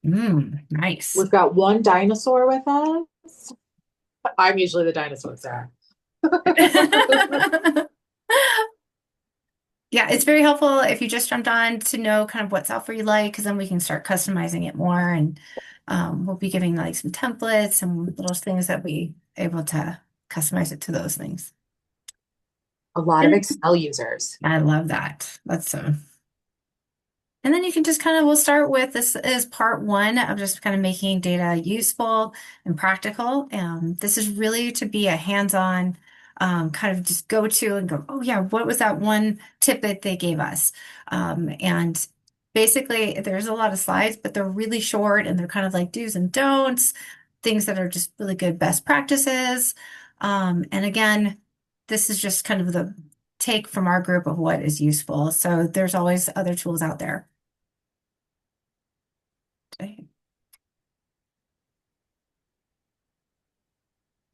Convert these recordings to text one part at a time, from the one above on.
Nice. We've got one dinosaur with us. I'm usually the dinosaur, Sarah. Yeah, it's very helpful if you just jumped on to know kind of what software you like, because then we can start customizing it more. And we'll be giving like some templates, some little things that we able to customize it to those things. A lot of And Excel users. I love that. That's so. And then you can just kind of, we'll start with this is part one of just kind of making data useful and practical. This is really to be a hands-on kind of just go to and go, oh yeah, what was that one tip that they gave us? And basically there's a lot of slides, but they're really short and they're kind of like do's and don'ts, things that are just really good best practices. And again, this is just kind of the take from our group of what is useful. So there's always other tools out there. Okay.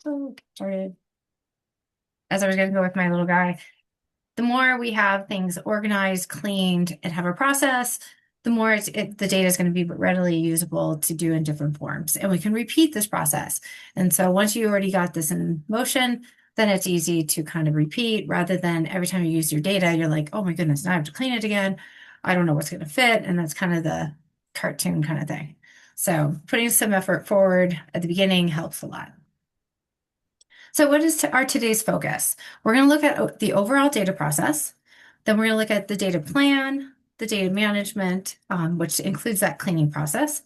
So get started. As I was going to go with my little guy, the more we have things organized, cleaned, and have a process, the more the data is going to be readily usable to do in different forms. And we can repeat this process. And so once you already got this in motion, then it's easy to kind of repeat rather than every time you use your data, you're like, oh my goodness, now I have to clean it again. I don't know what's going to fit. And that's kind of the cartoon kind of thing. So putting some effort forward at the beginning helps a lot. So what is our today's focus? We're going to look at the overall data process. Then we're going to look at the data plan, the data management, which includes that cleaning process.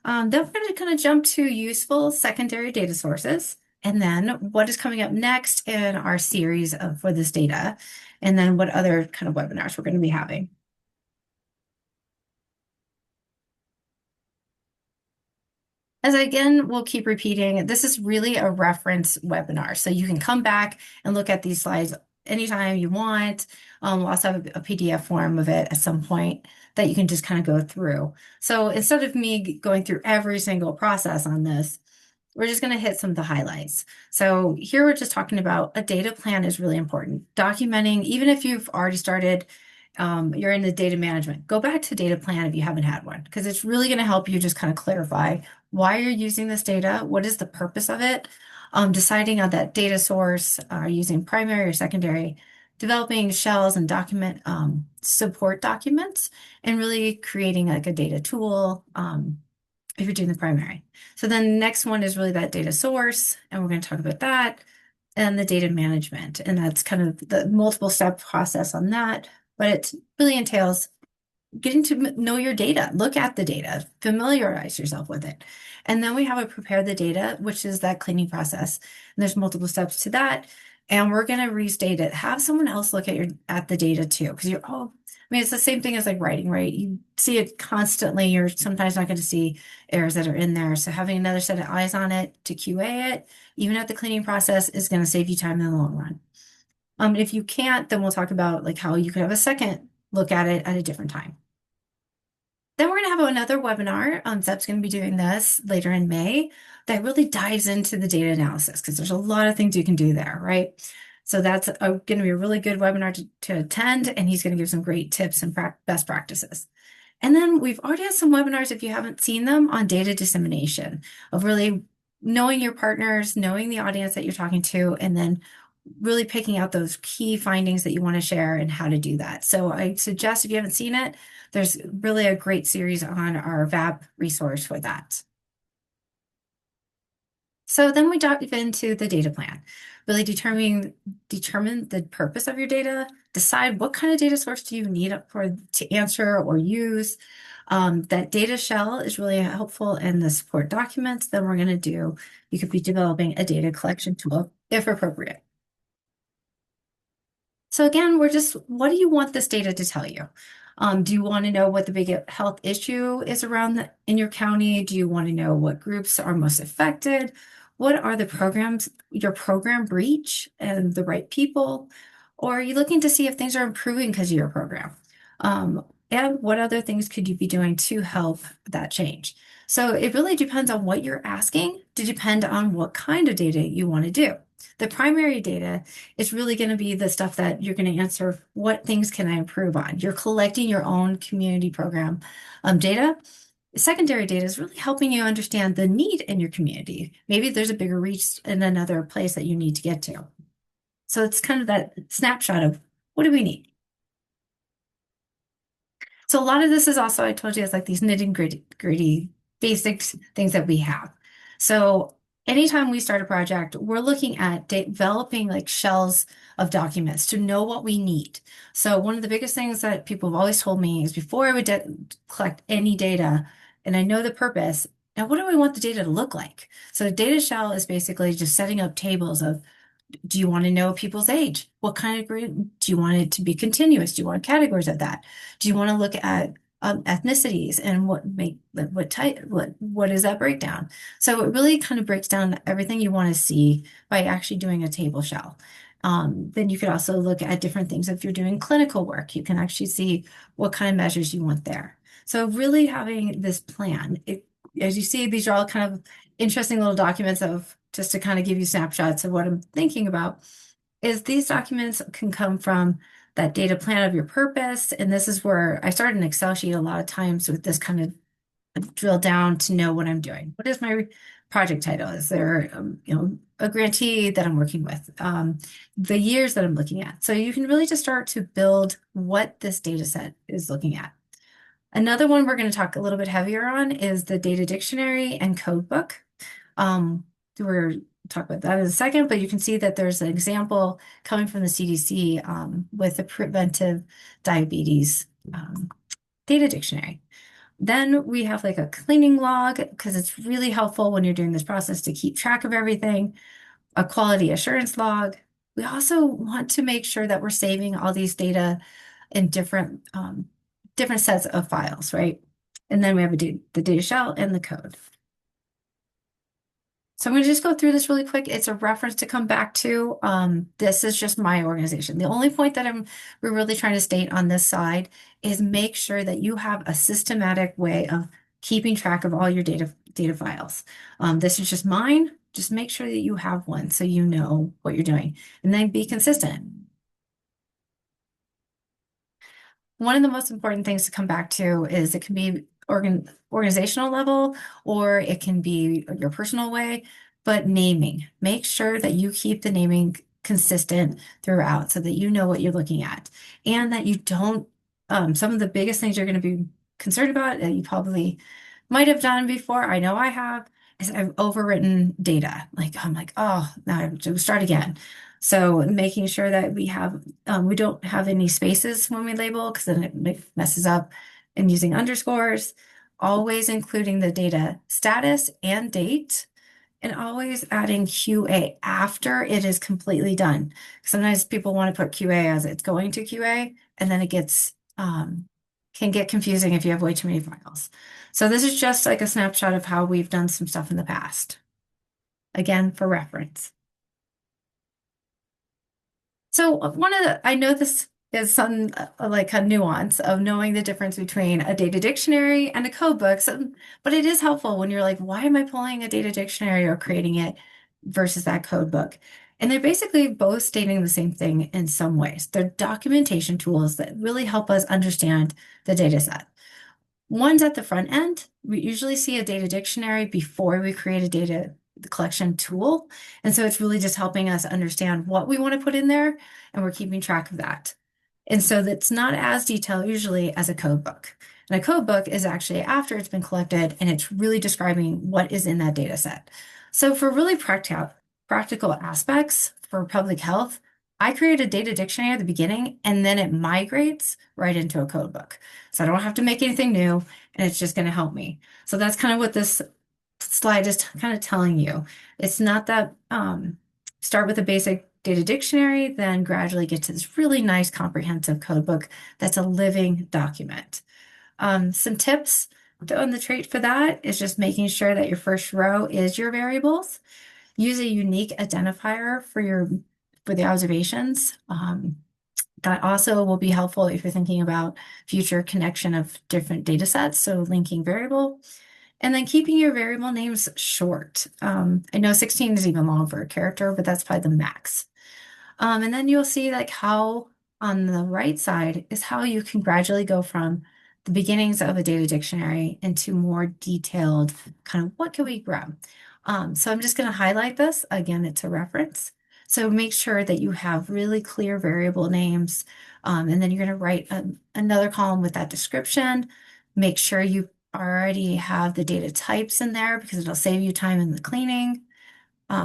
Then we're going to kind of jump to useful secondary data sources. And then what is coming up next in our series for this data. And then what other kind of webinars we're going to be having. As again, we'll keep repeating, this is really a reference webinar. So you can come back and look at these slides anytime you want. We'll also have a PDF form of it at some point that you can just kind of go through. So instead of me going through every single process on this, we're just going to hit some of the highlights. So here we're just talking about a data plan is really important. Documenting, even if you've already started, you're in the data management, go back to data plan if you haven't had one, because it's really going to help you just kind of clarify why you're using this data, what is the purpose of it, deciding on that data source, using primary or secondary, developing shells and document support documents, and really creating like a data tool. If you're doing the primary. So then the next one is really that data source, and we're going to talk about that and the data management. And that's kind of the multiple step process on that, but it really entails getting to know your data, look at the data, familiarize yourself with it. And then we have a prepare the data, which is that cleaning process. And there's multiple steps to that. And we're going to restate it. Have someone else look at the data too, because you're, oh, I mean, it's the same thing as like writing, right? You see it constantly. You're sometimes not going to see errors that are in there. So having another set of eyes on it to QA it, even at the cleaning process, is going to save you time in the long run. If you can't, then we'll talk about like how you could have a second look at it at a different time. Then we're going to have another webinar. Zeb's going to be doing this later in May that really dives into the data analysis because there's a lot of things you can do there, right? So that's going to be a really good webinar to attend, and he's going to give some great tips and best practices. And then we've already had some webinars, if you haven't seen them, on data dissemination, of really knowing your partners, knowing the audience that you're talking to, and then really picking out those key findings that you want to share and how to do that. So I suggest if you haven't seen it, there's really a great series on our VAP resource for that. So then we dive into the data plan, really determine the purpose of your data, decide what kind of data source do you need to answer or use. That data shell is really helpful in the support documents. Then we're going to do, you could be developing a data collection tool if appropriate. So again, what do you want this data to tell you? Do you want to know what the big health issue is in your county? Do you want to know what groups are most affected? What are the programs, your program reach and the right people? Or are you looking to see if things are improving because of your program? And what other things could you be doing to help that change? So it really depends on what you're asking to depend on what kind of data you want to do. The primary data is really going to be the stuff that you're going to answer, what things can I improve on? You're collecting your own community program data. Secondary data is really helping you understand the need in your community. Maybe there's a bigger reach in another place that you need to get to. So it's kind of that snapshot of what do we need? So a lot of this is also, I told you, it's like these nitty-gritty basic things that we have. So anytime we start a project, we're looking at developing like shells of documents to know what we need. So one of the biggest things that people have always told me is before I would collect any data, and I know the purpose, now what do I want the data to look like? So a data shell is basically just setting up tables of, do you want to know people's age? What kind of group? Do you want it to be continuous? Do you want categories of that? Do you want to look at ethnicities and what type, what is that breakdown? So it really kind of breaks down everything you want to see by actually doing a table shell. Then you could also look at different things. If you're doing clinical work, you can actually see what kind of measures you want there. So really having this plan, as you see, these are all kind of interesting little documents of just to kind of give you snapshots of what I'm thinking about, is these documents can come from that data plan of your purpose. And this is where I start an Excel sheet a lot of times with this kind of drill down to know what I'm doing. What is my project title? Is there, a grantee that I'm working with? The years that I'm looking at. So you can really just start to build what this data set is looking at. Another one we're going to talk a little bit heavier on is the data dictionary and code book. We're talk about that in a second, but you can see that there's an example coming from the CDC with the preventive diabetes data dictionary. Then we have like a cleaning log because it's really helpful when you're doing this process to keep track of everything, a quality assurance log. We also want to make sure that we're saving all these data in different sets of files, right? And then we have the data shell and the code. So I'm going to just go through this really quick. It's a reference to come back to. This is just my organization. The only point that we're really trying to state on this side is make sure that you have a systematic way of keeping track of all your data files. This is just mine. Just make sure that you have one so you know what you're doing, and then be consistent. One of the most important things to come back to is it can be organizational level or it can be your personal way, but naming. Make sure that you keep the naming consistent throughout so that you know what you're looking at and that you don't, some of the biggest things you're going to be concerned about that you probably might have done before, I know I have, is I've overwritten data. Like I'm like, oh, now I have to start again. So making sure that we don't have any spaces when we label because then it messes up, and using underscores, always including the data status and date, and always adding QA after it is completely done. Sometimes people want to put QA as it's going to QA, and then it can get confusing if you have way too many files. So this is just like a snapshot of how we've done some stuff in the past. Again, for reference. So I know this is some like a nuance of knowing the difference between a data dictionary and a code book. But it is helpful when you're like, why am I pulling a data dictionary or creating it versus that code book? And they're basically both stating the same thing in some ways. They're documentation tools that really help us understand the data set. One's at the front end. We usually see a data dictionary before we create a data collection tool. And so it's really just helping us understand what we want to put in there, and we're keeping track of that. And so that's not as detailed usually as a code book. And a code book is actually after it's been collected and it's really describing what is in that data set. So for really practical aspects for public health, I create a data dictionary at the beginning and then it migrates right into a code book. So I don't have to make anything new and it's just going to help me. So that's kind of what this slide is kind of telling you. It's not that start with a basic data dictionary, then gradually get to this really nice comprehensive code book that's a living document. Some tips on the trait for that is just making sure that your first row is your variables. Use a unique identifier for the observations. That also will be helpful if you're thinking about future connection of different data sets, so linking variable. And then keeping your variable names short. I know 16 is even long for a character, but that's probably the max. And then you'll see like how on the right side is how you can gradually go from the beginnings of a data dictionary into more detailed kind of what can we grab. So I'm just going to highlight this. Again, it's a reference. So make sure that you have really clear variable names. And then you're going to write another column with that description. Make sure you already have the data types in there because it'll save you time in the cleaning.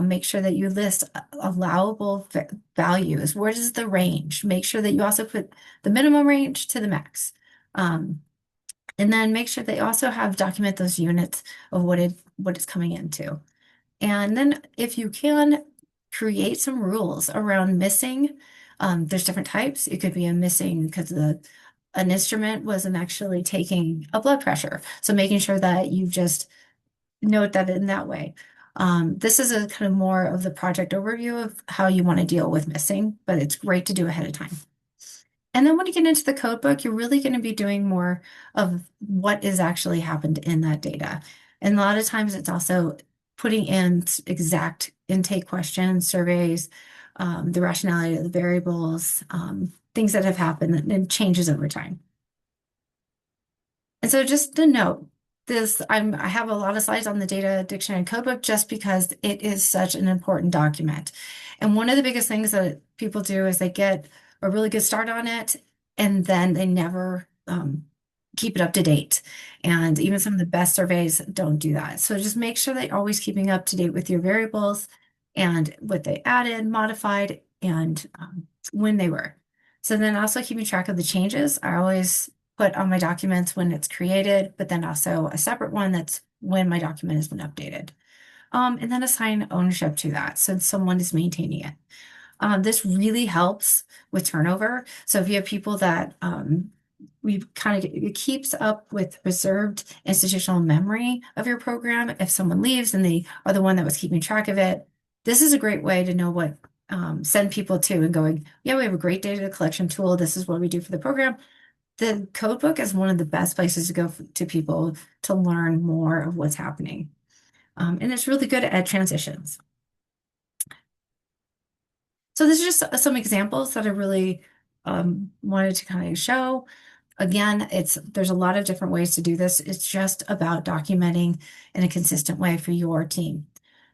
Make sure that you list allowable values. Where is the range? Make sure that you also put the minimum range to the max. And then make sure they also have document those units of what it's coming into. And then if you can create some rules around missing, there's different types. It could be a missing because an instrument wasn't actually taking a blood pressure. So making sure that you just note that in that way. This is a kind of more of the project overview of how you want to deal with missing, but it's great to do ahead of time. And then when you get into the code book, you're really going to be doing more of what is actually happened in that data. And a lot of times it's also putting in exact intake questions, surveys, the rationality of the variables, things that have happened and changes over time. And so just to note, I have a lot of slides on the data dictionary codebook just because it is such an important document. And one of the biggest things that people do is they get a really good start on it and then they never keep it up to date. And even some of the best surveys don't do that. So just make sure that you're always keeping up to date with your variables and what they added, modified, and when they were. So then also keeping track of the changes. I always put on my documents when it's created, but then also a separate one that's when my document has been updated. And then assign ownership to that so someone is maintaining it. This really helps with turnover. So if you have people that we kind of it keeps up with preserved institutional memory of your program. If someone leaves and they are the one that was keeping track of it, this is a great way to know what send people to and going, yeah, we have a great data collection tool. This is what we do for the program. The code book is one of the best places to go to people to learn more of what's happening. And it's really good at transitions. So this is just some examples that I really wanted to kind of show. Again, there's a lot of different ways to do this. It's just about documenting in a consistent way for your team.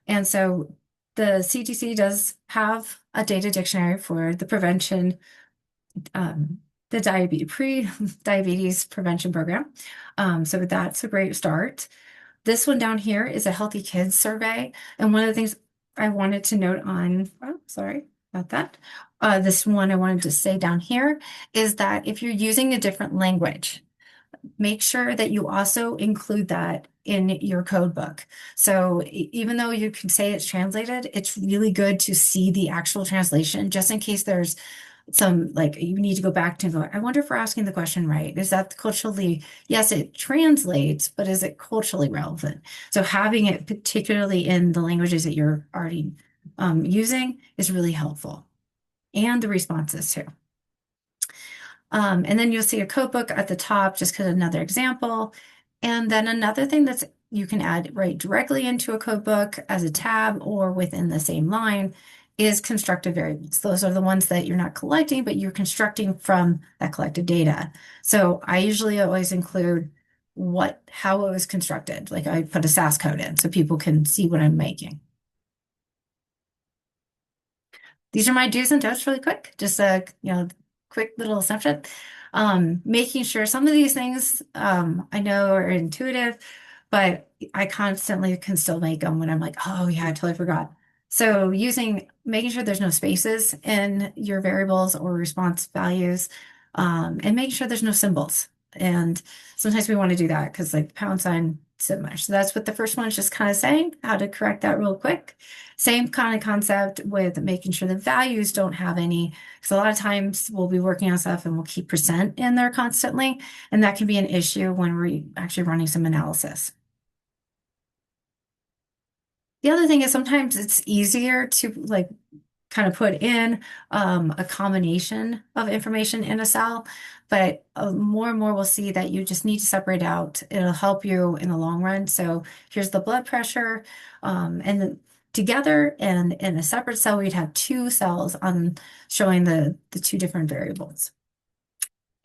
And so the CTC does have a data dictionary for the prevention, the pre-diabetes prevention program. So that's a great start. This one down here is a Healthy Kids survey. And one of the things I wanted to note on, oh, sorry about that. This one I wanted to say down here is that if you're using a different language, make sure that you also include that in your code book. So even though you can say it's translated, it's really good to see the actual translation just in case there's some like you need to go back to go, I wonder if we're asking the question right. Is that culturally, yes, it translates, but is it culturally relevant? So having it particularly in the languages that you're already using is really helpful. And the responses too. And then you'll see a code book at the top, just because another example. And then another thing that's you can add right directly into a code book as a tab or within the same line is constructed variables. Those are the ones that you're not collecting, but you're constructing from that collected data. So I usually always include how it was constructed. Like I put a SAS code in so people can see what I'm making. These are my do's and don'ts really quick. Just a, quick little snapshot. Making sure some of these things I know are intuitive, but I constantly can still make them when I'm like, oh yeah, I totally forgot. So making sure there's no spaces in your variables or response values, and making sure there's no symbols. And sometimes we want to do that because like pound sign, similar. So that's what the first one is just kind of saying, how to correct that real quick. Same kind of concept with making sure the values don't have any, because a lot of times we'll be working on stuff and we'll keep percent in there constantly, and that can be an issue when we're actually running some analysis. The other thing is sometimes it's easier to like kind of put in a combination of information in a cell, but more and more we'll see that you just need to separate out. It'll help you in the long run. So here's the blood pressure, and then together and in a separate cell, we'd have two cells on showing the two different variables.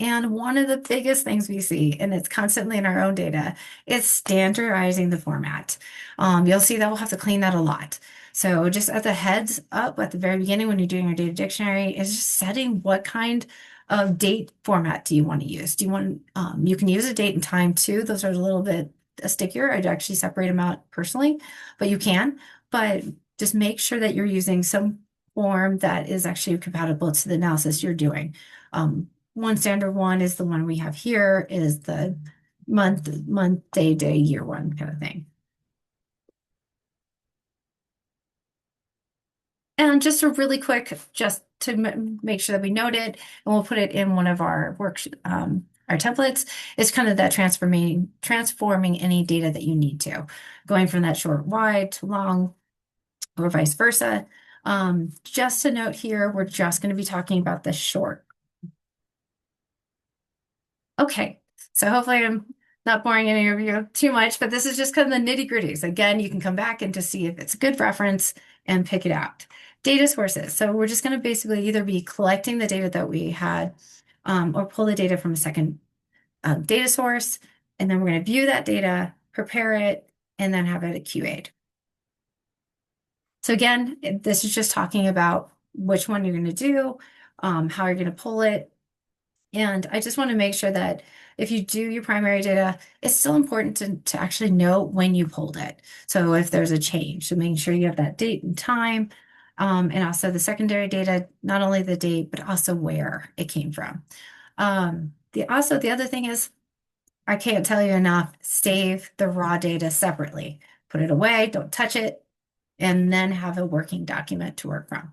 And one of the biggest things we see, and it's constantly in our own data, is standardizing the format. You'll see that we'll have to clean that a lot. So just at the heads up at the very beginning when you're doing your data dictionary is just setting what kind of date format do you want to use? Do you want, you can use a date and time too. Those are a little bit stickier. I'd actually separate them out personally, but you can. But just make sure that you're using some form that is actually compatible to the analysis you're doing. One standard one is the one we have here is the month, day, year one kind of thing. And just a really quick, just to make sure that we note it, and we'll put it in one of our our templates, is kind of that transforming any data that you need to, going from that short wide to long, or vice versa. Just to note here, we're just going to be talking about the short. Okay, so hopefully I'm not boring any of you too much, but this is just kind of the nitty-gritties. Again, you can come back and to see if it's a good reference and pick it out. Data sources. So we're just going to basically either be collecting the data that we had or pull the data from a second data source, and then we're going to view that data, prepare it, and then have it QA'd. So again, this is just talking about which one you're going to do, how you're going to pull it, and I just want to make sure that if you do your primary data, it's still important to actually know when you pulled it. So if there's a change, so making sure you have that date and time, and also the secondary data, not only the date, but also where it came from. The other thing is, I can't tell you enough, save the raw data separately. Put it away, don't touch it, and then have a working document to work from.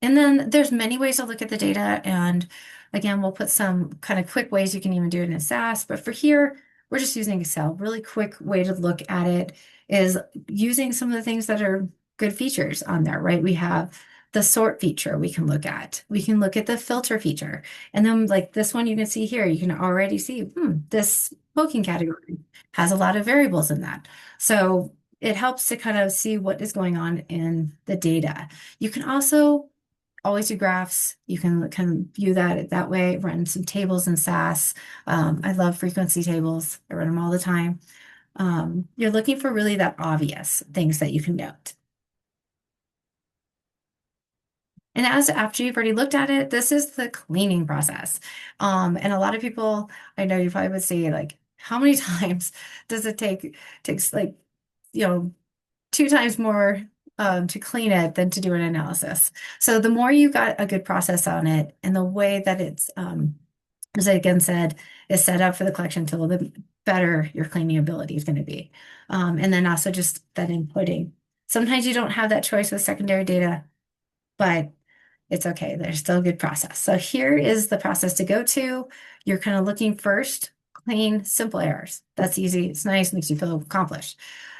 And then there's many ways to look at the data. And again, we'll put some kind of quick ways you can even do it in SAS. But for here, we're just using Excel. Really quick way to look at it is using some of the things that are good features on there, right? We have the sort feature we can look at. We can look at the filter feature. And then like this one you can see here, you can already see, this smoking category has a lot of variables in that. So it helps to kind of see what is going on in the data. You can also always do graphs. You can view that way, run some tables in SAS. I love frequency tables. I run them all the time. You're looking for really that obvious things that you can note. And after you've already looked at it, this is the cleaning process. And a lot of people, I know you probably would say like, how many times does it takes like, 2 times more to clean it than to do an analysis. So the more you got a good process on it and the way that it's, as I again said, is set up for the collection to a little bit better your cleaning ability is going to be. And then also just that inputting. Sometimes you don't have that choice with secondary data, but it's okay. There's still a good process. So here is the process to go to. You're kind of looking first, clean, simple errors. That's easy. It's nice, makes you feel accomplished.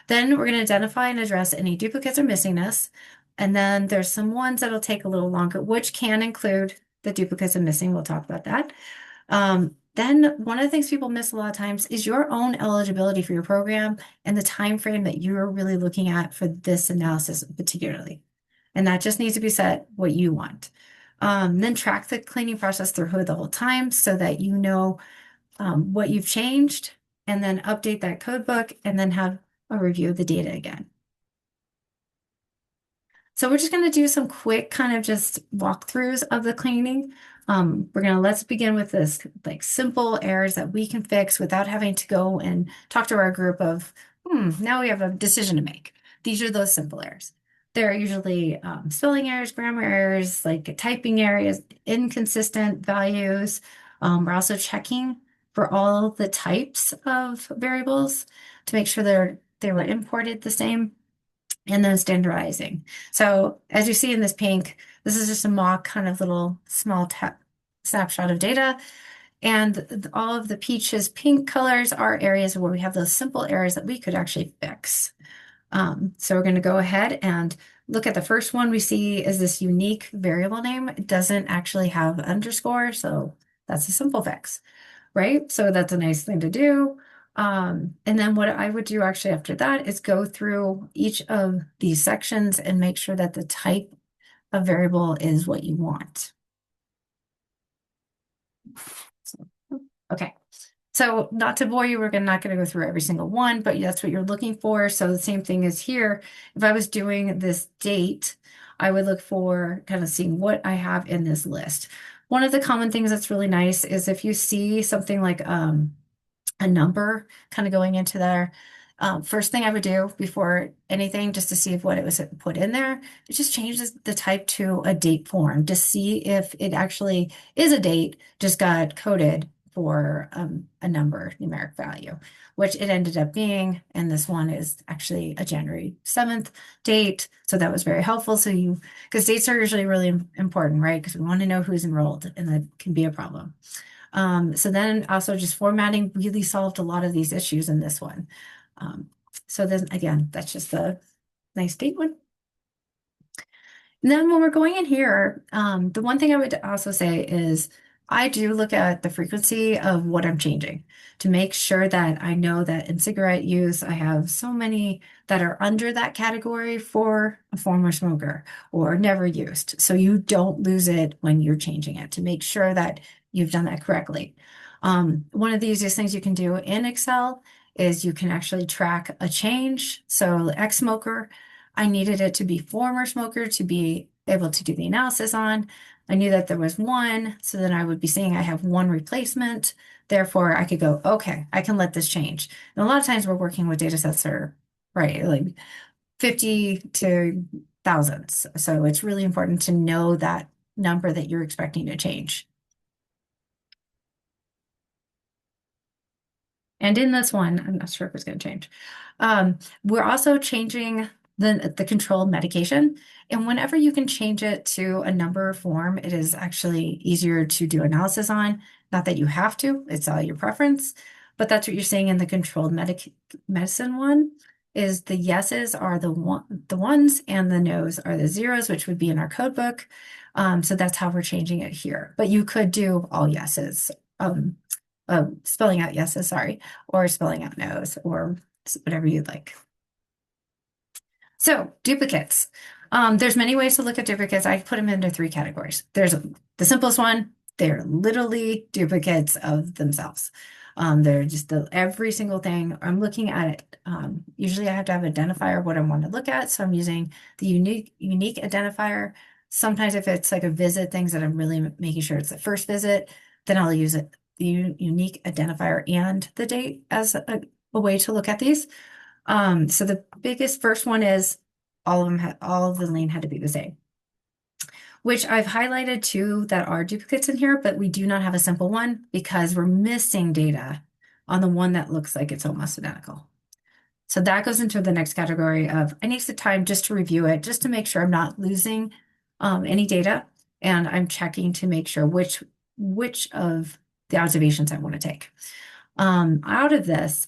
Then we're going to identify and address any duplicates or missingness. And then there's some ones that'll take a little longer, which can include the duplicates and missing. We'll talk about that. Then one of the things people miss a lot of times is your own eligibility for your program and the time frame that you're really looking at for this analysis particularly. And that just needs to be set what you want. Then track the cleaning process through the whole time so that you know what you've changed, and then update that code book and then have a review of the data again. So we're just going to do some quick kind of just walkthroughs of the cleaning. Let's begin with this like simple errors that we can fix without having to go and talk to our group of, now we have a decision to make. These are those simple errors. They're usually spelling errors, grammar errors, like typing errors, inconsistent values. We're also checking for all the types of variables to make sure they were imported the same, and then standardizing. So as you see in this pink, this is just a mock kind of little small snapshot of data. And all of the peaches pink colors are areas where we have those simple errors that we could actually fix. So we're going to go ahead and look at the first one we see is this unique variable name. It doesn't actually have underscore, so that's a simple fix, right? So that's a nice thing to do. And then what I would do actually after that is go through each of these sections and make sure that the type of variable is what you want. So, okay. So not to bore you, we're not going to go through every single one, but that's what you're looking for. So the same thing is here. If I was doing this date, I would look for kind of seeing what I have in this list. One of the common things that's really nice is if you see something like a number kind of going into there. First thing I would do before anything, just to see if what it was put in there, it just changes the type to a date form to see if it actually is a date, just got coded for a number, numeric value, which it ended up being. And this one is actually a January 7th date. So that was very helpful. So because dates are usually really important, right? Because we want to know who's enrolled, and that can be a problem. So then also just formatting really solved a lot of these issues in this one. So then again, that's just the nice date one. And then when we're going in here, the one thing I would also say is I do look at the frequency of what I'm changing to make sure that I know that in cigarette use, I have so many that are under that category for a former smoker or never used. So you don't lose it when you're changing it to make sure that you've done that correctly. One of the easiest things you can do in Excel is you can actually track a change. So ex-smoker, I needed it to be former smoker to be able to do the analysis on. I knew that there was one, so then I would be saying I have one replacement. Therefore, I could go, okay, I can let this change. And a lot of times we're working with data sets that are, right, like 50 to thousands. So it's really important to know that number that you're expecting to change. And in this one, I'm not sure if it's going to change. We're also changing the controlled medication. And whenever you can change it to a number form, it is actually easier to do analysis on. Not that you have to, it's all your preference. But that's what you're saying in the controlled medicine one is the yeses are the ones and the nos are the zeros, which would be in our code book. So that's how we're changing it here. But you could do all yeses. Spelling out yeses, sorry, or spelling out no's, or whatever you'd like. So duplicates. There's many ways to look at duplicates. I put them into three categories. There's the simplest one. They're literally duplicates of themselves. They're just every single thing. I'm looking at it. Usually I have to have an identifier what I want to look at. So I'm using the unique identifier. Sometimes if it's like a visit, things that I'm really making sure it's the first visit, then I'll use it, the unique identifier and the date as a way to look at these. So the biggest first one is all of the lane had to be the same, which I've highlighted two that are duplicates in here, but we do not have a simple one because we're missing data on the one that looks like it's almost identical. So that goes into the next category of I need the time just to review it, just to make sure I'm not losing any data, and I'm checking to make sure which of the observations I want to take. Out of this,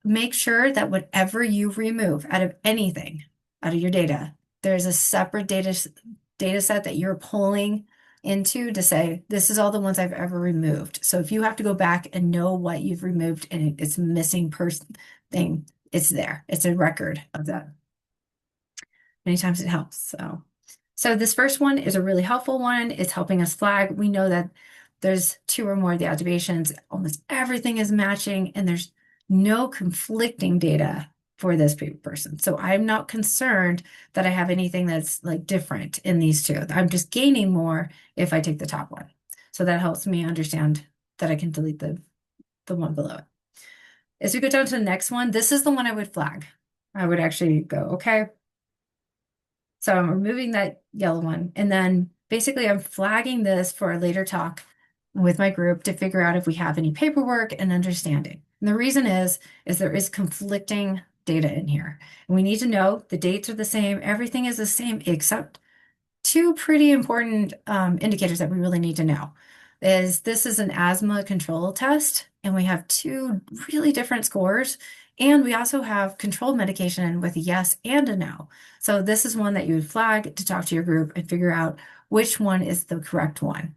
make sure that whatever you remove out of anything, out of your data, there's a separate data set that you're pulling into to say, this is all the ones I've ever removed. So if you have to go back and know what you've removed and it's missing person thing, it's there. It's a record of that. Many times it helps. So this first one is a really helpful one. It's helping us flag. We know that there's two or more of the observations. Almost everything is matching and there's no conflicting data for this person. So I'm not concerned that I have anything that's like different in these two. I'm just gaining more if I take the top one. So that helps me understand that I can delete the one below it. As we go down to the next one, this is the one I would flag. I would actually go, okay. So I'm removing that yellow one. And then basically I'm flagging this for a later talk with my group to figure out if we have any paperwork and understanding. And the reason is there is conflicting data in here. And we need to know the dates are the same, everything is the same, except two pretty important indicators that we really need to know. This is an asthma control test, and we have two really different scores. And we also have controlled medication with a yes and a no. So this is one that you would flag to talk to your group and figure out which one is the correct one.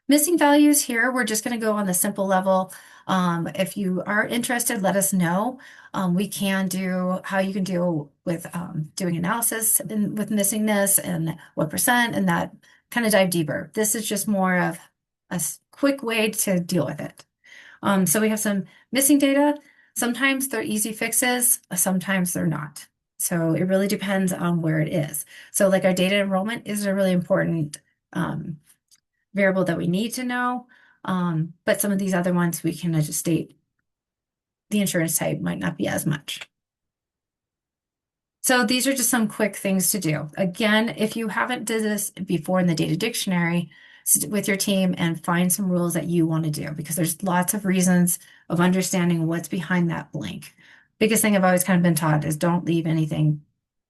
Missing values here, we're just going to go on the simple level. If you are interested, let us know. We can do how you can deal with doing analysis with missingness and what percent, and that kind of dive deeper. This is just more of a quick way to deal with it. So we have some missing data. Sometimes they're easy fixes, sometimes they're not. So it really depends on where it is. So like our data enrollment is a really important variable that we need to know. But some of these other ones we can just state the insurance type might not be as much. So these are just some quick things to do. Again, if you haven't did this before in the data dictionary, sit with your team and find some rules that you want to do, because there's lots of reasons of understanding what's behind that blank. Biggest thing I've always kind of been taught is don't leave anything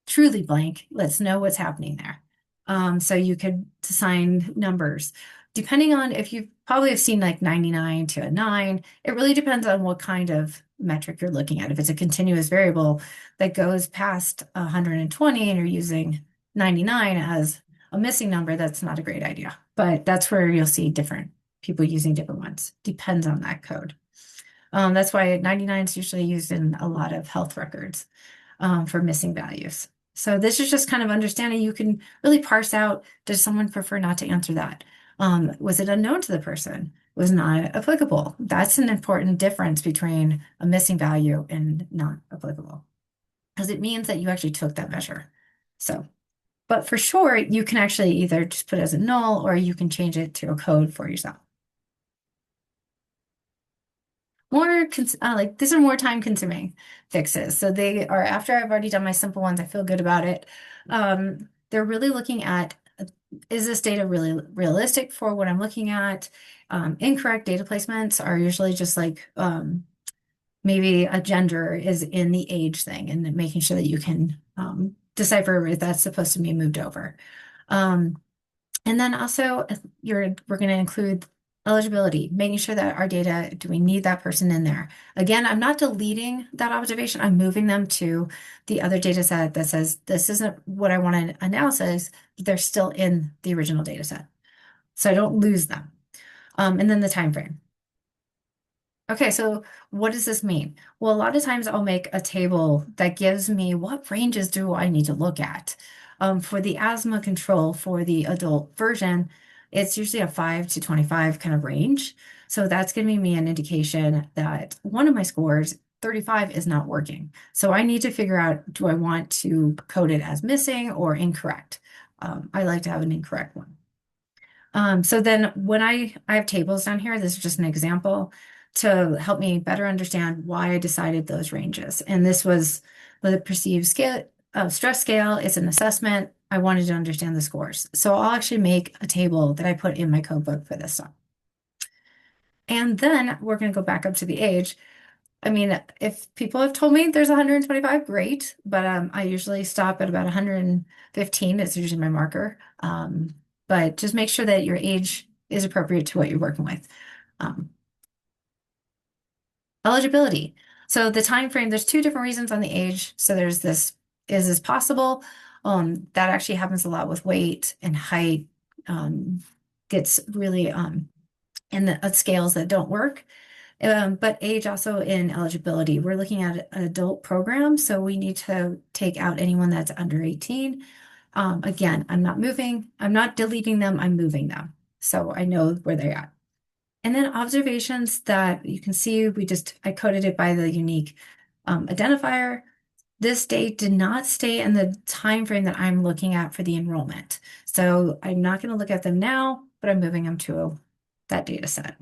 truly blank. Let's know what's happening there. So you could assign numbers. Depending on if you probably have seen like 99 to a 9, it really depends on what kind of metric you're looking at. If it's a continuous variable that goes past 120 and you're using 99 as a missing number, that's not a great idea. But that's where you'll see different people using different ones. Depends on that code. That's why 99 is usually used in a lot of health records for missing values. So this is just kind of understanding you can really parse out, does someone prefer not to answer that? Was it unknown to the person? Was not applicable? That's an important difference between a missing value and not applicable, because it means that you actually took that measure. So, but for sure, you can actually either just put it as a null or you can change it to a code for yourself. More like these are more time consuming fixes. So they are after I've already done my simple ones, I feel good about it. They're really looking at, is this data really realistic for what I'm looking at? Incorrect data placements are usually just like maybe a gender is in the age thing, and making sure that you can decipher if that's supposed to be moved over. And then also we're going to include eligibility, making sure that our data, do we need that person in there? Again, I'm not deleting that observation. I'm moving them to the other data set that says, this isn't what I want to analyze, but they're still in the original data set. So I don't lose them. And then the time frame. Okay, so what does this mean? Well, a lot of times I'll make a table that gives me what ranges do I need to look at. For the asthma control for the adult version, it's usually a 5 to 25 kind of range. So that's giving me an indication that one of my scores, 35, is not working. So I need to figure out, do I want to code it as missing or incorrect? I like to have an incorrect one. So then when I have tables down here, this is just an example to help me better understand why I decided those ranges. And this was the perceived scale, stress scale. It's an assessment. I wanted to understand the scores. So I'll actually make a table that I put in my code book for this stuff. And then we're going to go back up to the age. I mean, if people have told me there's 125, great. But I usually stop at about 115. It's usually my marker. But just make sure that your age is appropriate to what you're working with. Eligibility. So the time frame, there's two different reasons on the age. So there's this, is this possible? That actually happens a lot with weight and height. Gets really in the scales that don't work. But age also in eligibility. We're looking at an adult program, so we need to take out anyone that's under 18. Again, I'm not deleting them, I'm moving them. So I know where they're at. And then observations that you can see, I coded it by the unique identifier. This date did not stay in the time frame that I'm looking at for the enrollment. So I'm not going to look at them now, but I'm moving them to that data set.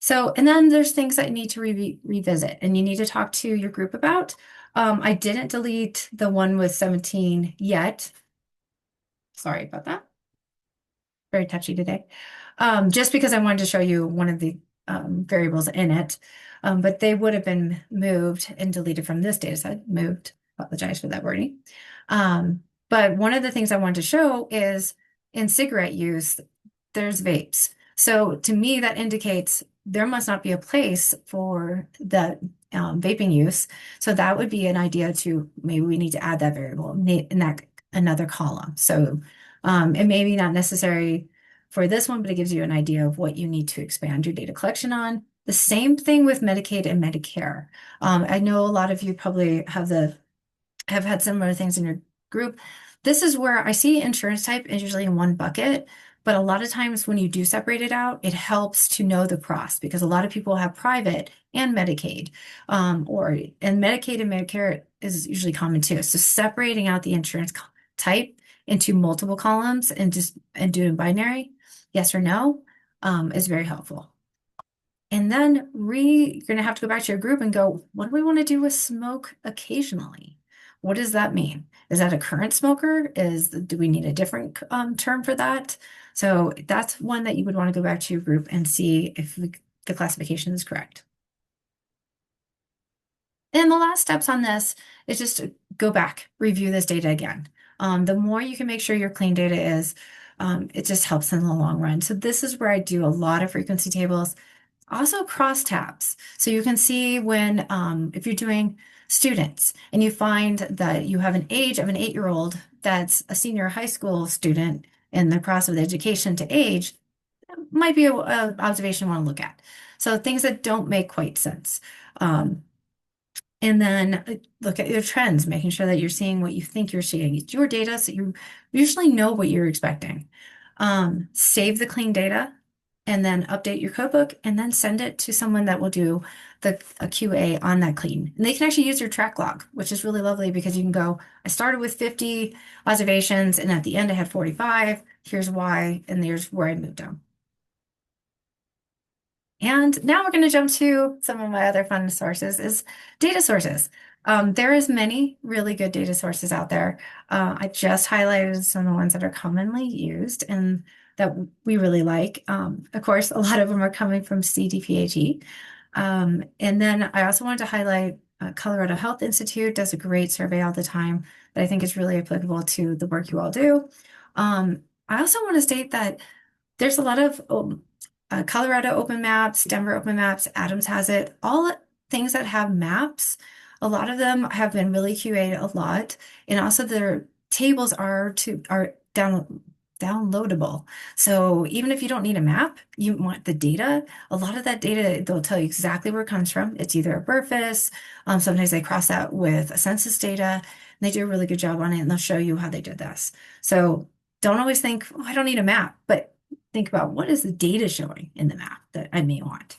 So, and then there's things that you need to revisit and you need to talk to your group about. I didn't delete the one with 17 yet. Sorry about that. Very touchy today. Just because I wanted to show you one of the variables in it, but they would have been moved and deleted from this data set. Moved, apologize for that wording. But one of the things I wanted to show is in cigarette use, there's vapes. So to me, that indicates there must not be a place for the vaping use. So that would be an idea to maybe we need to add that variable in that another column. So it may be not necessary for this one, but it gives you an idea of what you need to expand your data collection on. The same thing with Medicaid and Medicare. I know a lot of you probably have had similar things in your group. This is where I see insurance type is usually in one bucket, but a lot of times when you do separate it out, it helps to know the cross because a lot of people have private and Medicaid, and Medicaid and Medicare is usually common too. So separating out the insurance type into multiple columns and doing binary, yes or no, is very helpful. And then you're going to have to go back to your group and go, what do we want to do with smoke occasionally? What does that mean? Is that a current smoker? Do we need a different term for that? So that's one that you would want to go back to your group and see if the classification is correct. And the last steps on this is just to go back, review this data again. The more you can make sure your clean data is, it just helps in the long run. So this is where I do a lot of frequency tables. Also crosstabs. So you can see when, if you're doing students and you find that you have an age of an 8-year-old that's a senior high school student in the cross of education to age, might be a observation you want to look at. So things that don't make quite sense. And then look at your trends, making sure that you're seeing what you think you're seeing. It's your data, so you usually know what you're expecting. Save the clean data and then update your codebook and then send it to someone that will do a QA on that clean. And they can actually use your track log, which is really lovely because you can go, I started with 50 observations and at the end I had 45. Here's why, and here's where I moved down. And now we're going to jump to some of my other fun sources is data sources. There is many really good data sources out there. I just highlighted some of the ones that are commonly used and that we really like. Of course, a lot of them are coming from CDPHE. And then I also wanted to highlight Colorado Health Institute does a great survey all the time that I think is really applicable to the work you all do. I also want to state that there's a lot of Colorado Open Maps, Denver Open Maps, Adams has it, all things that have maps. A lot of them have been really QA'd a lot, and also their tables are downloadable. So even if you don't need a map, you want the data. A lot of that data, they'll tell you exactly where it comes from. It's either a BRFIS, sometimes they cross out with a census data, and they do a really good job on it, and they'll show you how they did this. So don't always think, oh, I don't need a map, but think about what is the data showing in the map that I may want.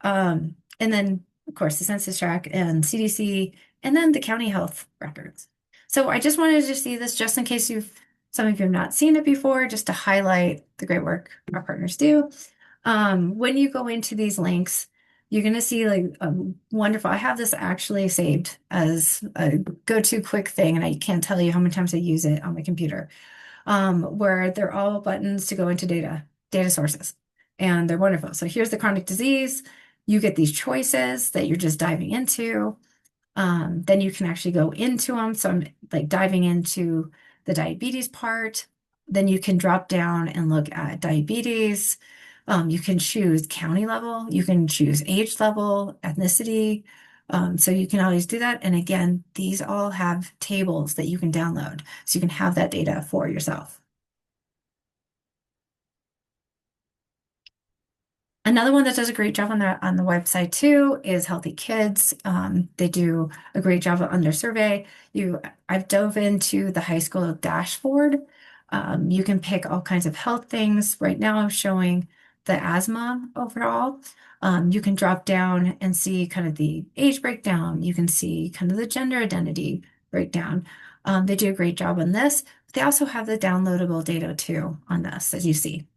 And then, of course, the census tract and CDC, and then the county health records. So I just wanted to see this just in case some of you have not seen it before, just to highlight the great work our partners do. When you go into these links, you're going to see like wonderful. I have this actually saved as a go-to quick thing, and I can't tell you how many times I use it on my computer. Where they're all buttons to go into data sources, and they're wonderful. So here's the chronic disease. You get these choices that you're just diving into. Then you can actually go into them. So I'm like diving into the diabetes part. Then you can drop down and look at diabetes. You can choose county level. You can choose age level, ethnicity. So you can always do that. And again, these all have tables that you can download. So you can have that data for yourself. Another one that does a great job on the website too is Healthy Kids. They do a great job on their survey. I've dove into the high school dashboard. You can pick all kinds of health things. Right now I'm showing the asthma overall. You can drop down and see kind of the age breakdown. You can see kind of the gender identity breakdown. They do a great job on this. They also have the downloadable data too on this, as you see.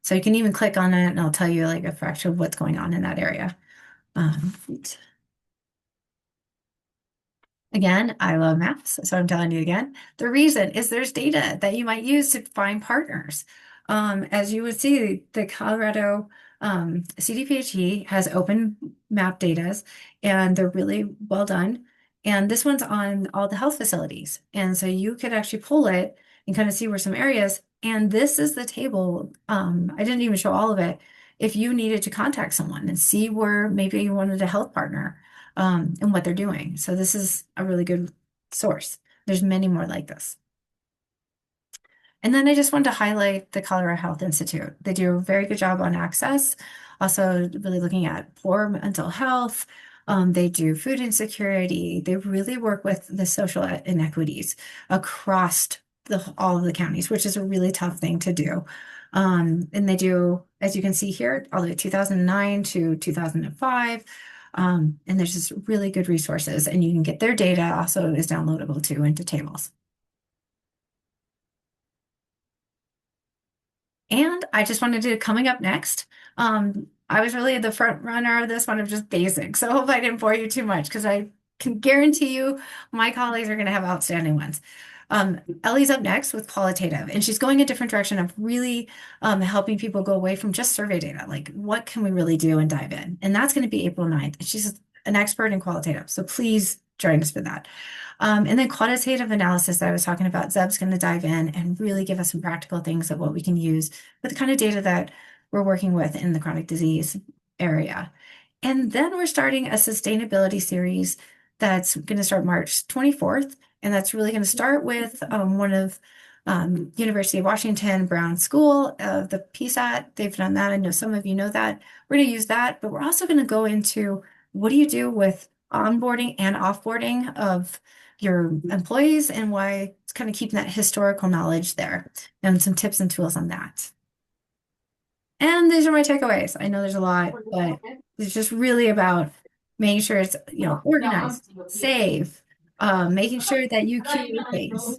So you can even click on it and I'll tell you like a fraction of what's going on in that area. Again, I love maps, so I'm telling you again. The reason is there's data that you might use to find partners. As you would see, the Colorado CDPHE has open map data, and they're really well done. And this one's on all the health facilities. And so you could actually pull it and kind of see where some areas. And this is the table. I didn't even show all of it. If you needed to contact someone and see where maybe you wanted a health partner, and what they're doing. So this is a really good source. There's many more like this. And then I just wanted to highlight the Colorado Health Institute. They do a very good job on access. Also really looking at poor mental health. They do food insecurity. They really work with the social inequities across all of the counties, which is a really tough thing to do. And they do, as you can see here, all the way 2009 to 2005. And there's just really good resources, and you can get their data also is downloadable too into tables. And I just wanted to, coming up next, I was really the front runner of this one of just basics. So I hope I didn't bore you too much because I can guarantee you my colleagues are going to have outstanding ones. Ellie's up next with qualitative, and she's going a different direction of really helping people go away from just survey data. Like, what can we really do and dive in? And that's going to be April 9th. And she's an expert in qualitative. So please join us for that. And then quantitative analysis that I was talking about, Zeb's going to dive in and really give us some practical things of what we can use with the kind of data that we're working with in the chronic disease area. And then we're starting a sustainability series that's going to start March 24th. And that's really going to start with one of University of Washington Brown School of the PSAT. They've done that. I know some of you know that. We're going to use that, but we're also going to go into what do you do with onboarding and offboarding of your employees and why it's kind of keeping that historical knowledge there and some tips and tools on that. And these are my takeaways. I know there's a lot, but it's just really about making sure it's, organized, safe, making sure that you keep things.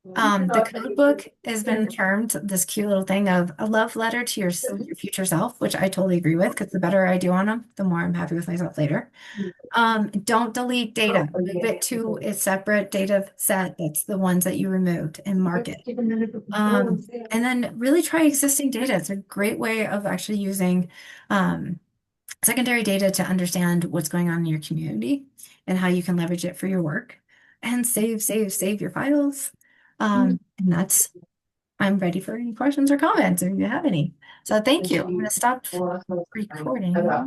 The code book has been termed this cute little thing of a love letter to your future self, which I totally agree with because the better I do on them, the more I'm happy with myself later. Don't delete data. Move it to a separate data set. That's the ones that you removed and mark it. And then really try existing data. It's a great way of actually using secondary data to understand what's going on in your community and how you can leverage it for your work and save your files. And I'm ready for any questions or comments if you have any. So thank you. I'm going to stop recording.